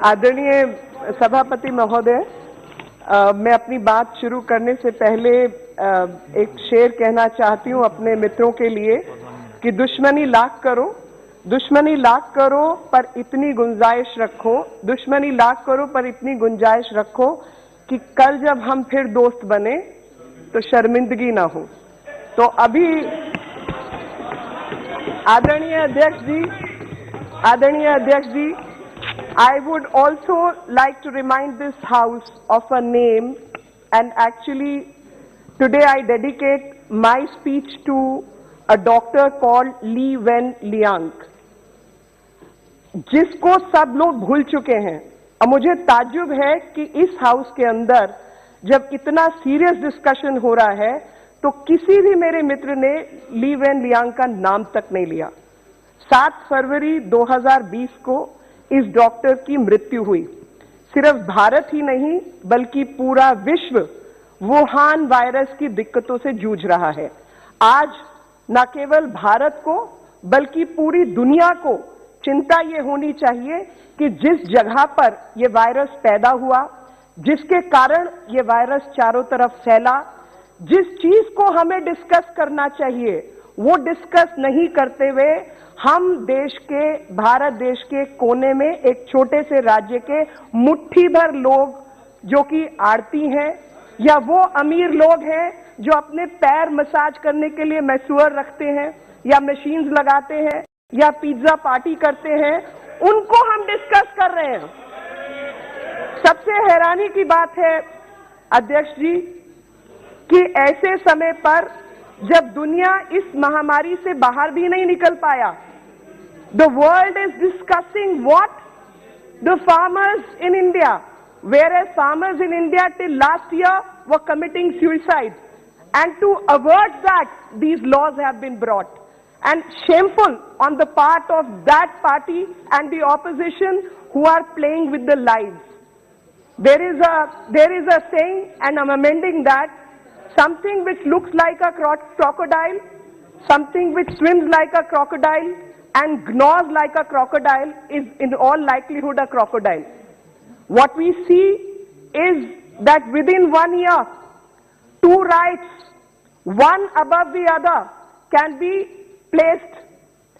आदरणीय सभापति महोदय, मैं अपनी बात शुरू करने से पहले एक शेर कहना चाहती हूं अपने मित्रों के लिए कि दुश्मनी लाख करो पर इतनी गुंजाइश रखो, दुश्मनी लाख करो पर इतनी गुंजाइश रखो कि कल जब हम फिर दोस्त बने तो शर्मिंदगी ना हो। तो अभी आदरणीय अध्यक्ष जी, I would also like to remind this House of a name, and actually today I dedicate my speech to a doctor called Li Wenliang, जिसको सब लोग भूल चुके हैं। अब मुझे ताज्जुब है कि इस हाउस के अंदर जब इतना सीरियस डिस्कशन हो रहा है तो किसी भी मेरे मित्र ने ली वेनलियांग का नाम तक नहीं लिया। 7 फरवरी 2020 को इस डॉक्टर की मृत्यु हुई। सिर्फ भारत ही नहीं बल्कि पूरा विश्व वुहान वायरस की दिक्कतों से जूझ रहा है। आज न केवल भारत को बल्कि पूरी दुनिया को चिंता ये होनी चाहिए कि जिस जगह पर यह वायरस पैदा हुआ, जिसके कारण ये वायरस चारों तरफ फैला, जिस चीज को हमें डिस्कस करना चाहिए वो डिस्कस नहीं करते हुए हम भारत देश के कोने में एक छोटे से राज्य के मुट्ठी भर लोग जो कि आड़ती हैं या वो अमीर लोग हैं जो अपने पैर मसाज करने के लिए मैसूर रखते हैं या मशीन्स लगाते हैं या पिज्जा पार्टी करते हैं, उनको हम डिस्कस कर रहे हैं। सबसे हैरानी की बात है अध्यक्ष जी कि ऐसे समय पर जब दुनिया इस महामारी से बाहर भी नहीं निकल पाया, the world is discussing what the farmers in India, whereas farmers in India till last year were committing suicide, and to avert that these laws have been brought, and shameful on the part of that party and the opposition who are playing with the lives. There is a saying, and I'm amending that, something which looks like a crocodile, something which swims like a crocodile and gnaws like a crocodile is in all likelihood a crocodile. What we see is that within 1 year, 2 rights, one above the other, can be placed,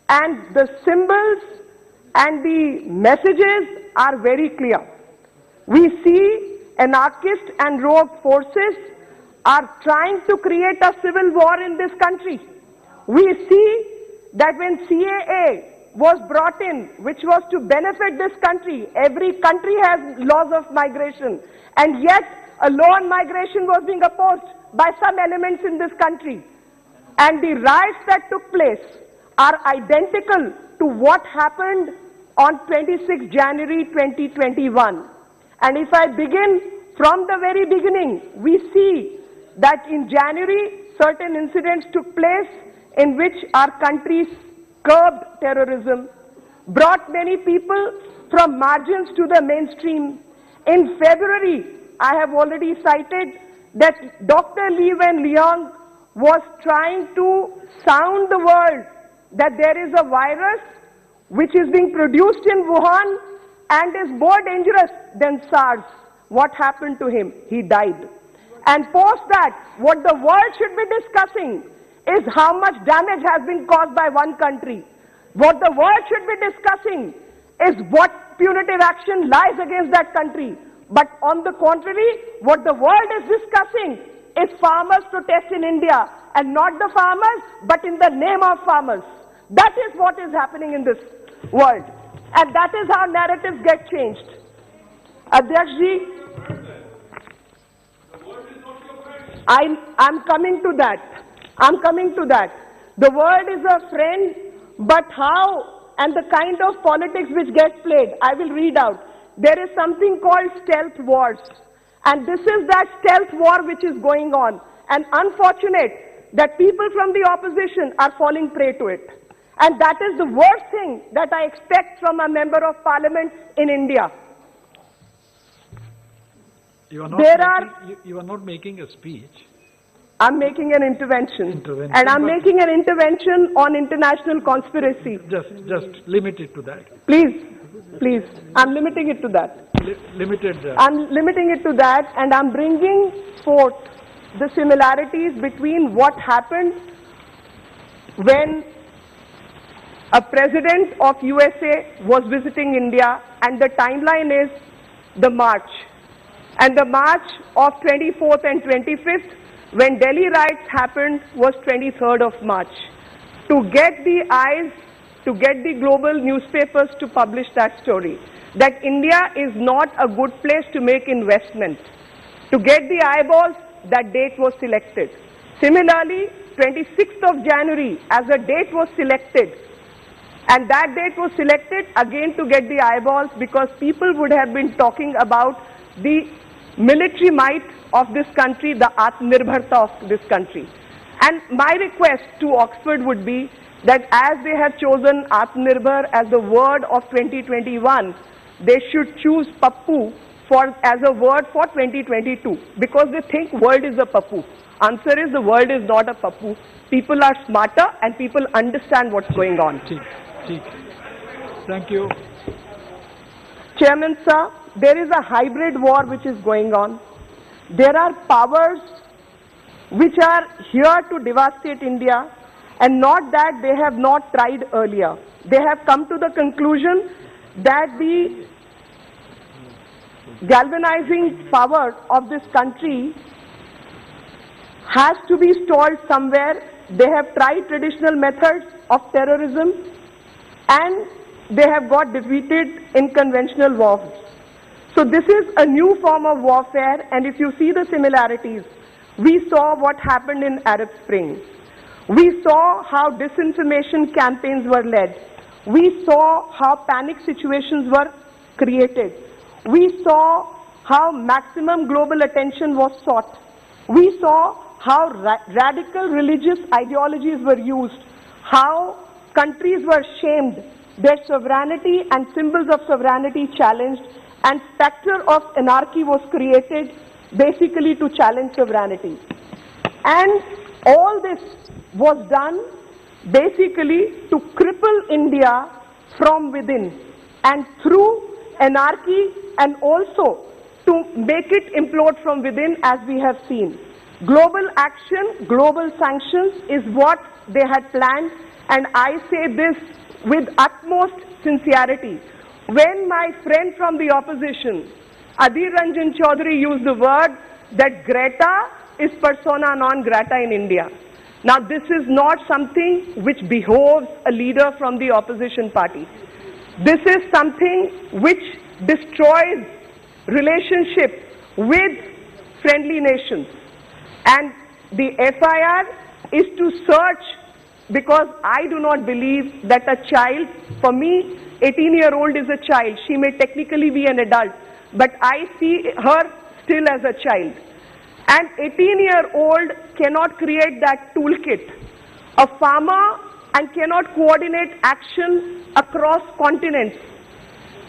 and the symbols and the messages are very clear. We see anarchist and rogue forces are trying to create a civil war in this country. We see that when CAA was brought in, which was to benefit this country, every country has laws of migration, and yet a law on migration was being opposed by some elements in this country. And the riots that took place are identical to what happened on 26 January 2021. And if I begin from the very beginning, we see that in January, certain incidents took place in which our country curbed terrorism, brought many people from margins to the mainstream. In February, I have already cited that Dr. Li Wenliang was trying to sound the world that there is a virus which is being produced in Wuhan and is more dangerous than SARS. What happened to him? He died. And post that, what the world should be discussing is how much damage has been caused by one country. What the world should be discussing is what punitive action lies against that country. But on the contrary, what the world is discussing is farmers' protest in India, and not the farmers, but in the name of farmers. That is what is happening in this world. And that is how narratives get changed. Adyaksh ji, I'm coming to that. The world is a friend, but how and the kind of politics which gets played, I will read out. There is something called stealth wars. And this is that stealth war which is going on. And unfortunate that people from the opposition are falling prey to it. And that is the worst thing that I expect from a member of parliament in India. You are not making a speech. I'm making an intervention. And I'm making an intervention on international conspiracy. Just limit it to that. Please. Please, I'm limiting it to that. Limited. I'm limiting it to that, and I'm bringing forth the similarities between what happened when a president of USA was visiting India, and the timeline is the March. And the March of 24th and 25th, when Delhi riots happened, was 23rd of March. To get the eyes, to get the global newspapers to publish that story, that India is not a good place to make investment. To get the eyeballs, that date was selected. Similarly, 26th of January as a date was selected, and that date was selected again to get the eyeballs, because people would have been talking about the military might of this country, the Atmanirbharta of this country. And my request to Oxford would be that as they have chosen Atmanirbhar as the word of 2021, they should choose Pappu as a word for 2022, because they think world is a Pappu. Answer is the world is not a Pappu. People are smarter and people understand what's going on. Thank you. Chairman sir, there is a hybrid war which is going on. There are powers which are here to devastate India, and not that they have not tried earlier. They have come to the conclusion that the galvanizing power of this country has to be stalled somewhere. They have tried traditional methods of terrorism, and they have got defeated in conventional wars. So this is a new form of warfare, and if you see the similarities, we saw what happened in Arab Spring. We saw how disinformation campaigns were led. We saw how panic situations were created. We saw how maximum global attention was sought. We saw how radical religious ideologies were used, how countries were shamed, their sovereignty and symbols of sovereignty challenged, and spectre of anarchy was created basically to challenge sovereignty. And all this was done basically to cripple India from within and through anarchy, and also to make it implode from within, as we have seen. Global action, global sanctions is what they had planned, and I say this with utmost sincerity. When my friend from the opposition, Adhir Ranjan Chaudhary, used the word that Greta is persona non grata in India. Now this is not something which behoves a leader from the opposition party. This is something which destroys relationship with friendly nations. And the FIR is to search, because I do not believe that a child, for me, 18-year-old is a child. She may technically be an adult, but I see her still as a child. An 18-year-old cannot create that toolkit. A farmer and cannot coordinate action across continents,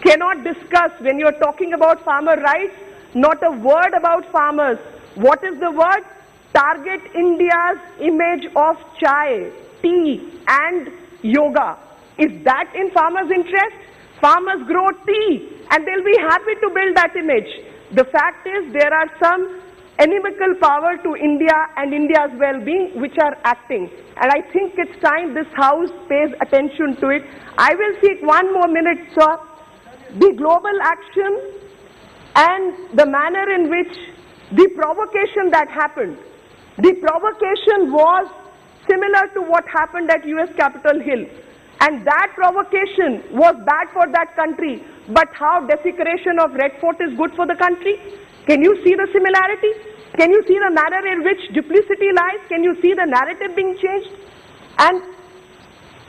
cannot discuss, when you're talking about farmer rights, not a word about farmers. What is the word? Target India's image of chai, tea and yoga. Is that in farmers' interest? Farmers grow tea and they'll be happy to build that image. The fact is there are some inimical power to India and India's well-being which are acting. And I think it's time this House pays attention to it. I will seek one more minute, sir. The global action and the manner in which the provocation that happened, the provocation was similar to what happened at US Capitol Hill. And that provocation was bad for that country. But how desecration of Red Fort is good for the country? Can you see the similarity? Can you see the manner in which duplicity lies? Can you see the narrative being changed? And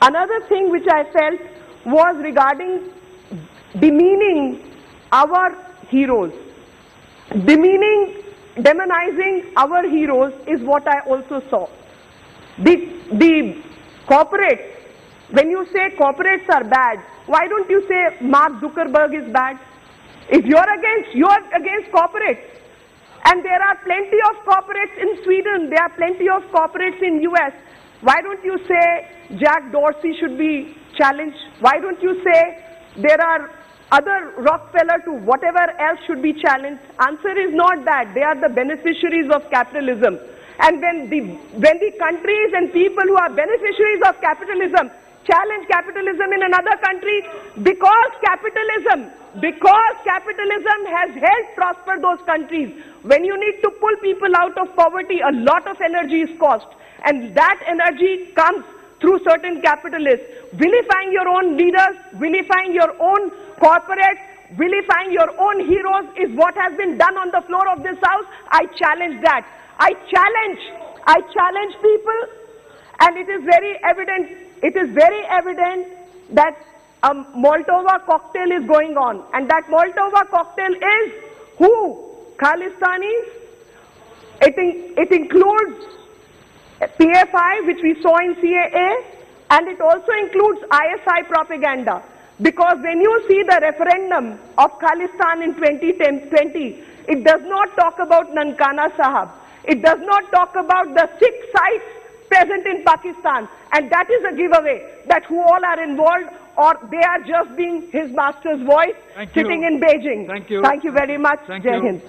another thing which I felt was regarding demeaning our heroes. Demonizing our heroes is what I also saw. The corporates, when you say corporates are bad, why don't you say Mark Zuckerberg is bad? If you're against corporates. And there are plenty of corporates in Sweden, there are plenty of corporates in US. Why don't you say Jack Dorsey should be challenged? Why don't you say there are other Rockefeller to whatever else should be challenged? Answer is not that. They are the beneficiaries of capitalism. And when the countries and people who are beneficiaries of capitalism challenge capitalism in another country, because capitalism has helped prosper those countries. When you need to pull people out of poverty, a lot of energy is cost. And that energy comes through certain capitalists. Vilifying your own leaders, vilifying your own corporates, vilifying your own heroes is what has been done on the floor of this house. I challenge that. I challenge people, and it is very evident that a Molotov cocktail is going on. And that Molotov cocktail is who? Khalistanis. It includes PFI, which we saw in CAA, and it also includes ISI propaganda. Because when you see the referendum of Khalistan in 2020, it does not talk about Nankana Sahab. It does not talk about the 6 sites present in Pakistan. And that is a giveaway that who all are involved, or they are just being his master's voice sitting in Beijing. Thank you. Thank you very much. Thank Jai you. Hind.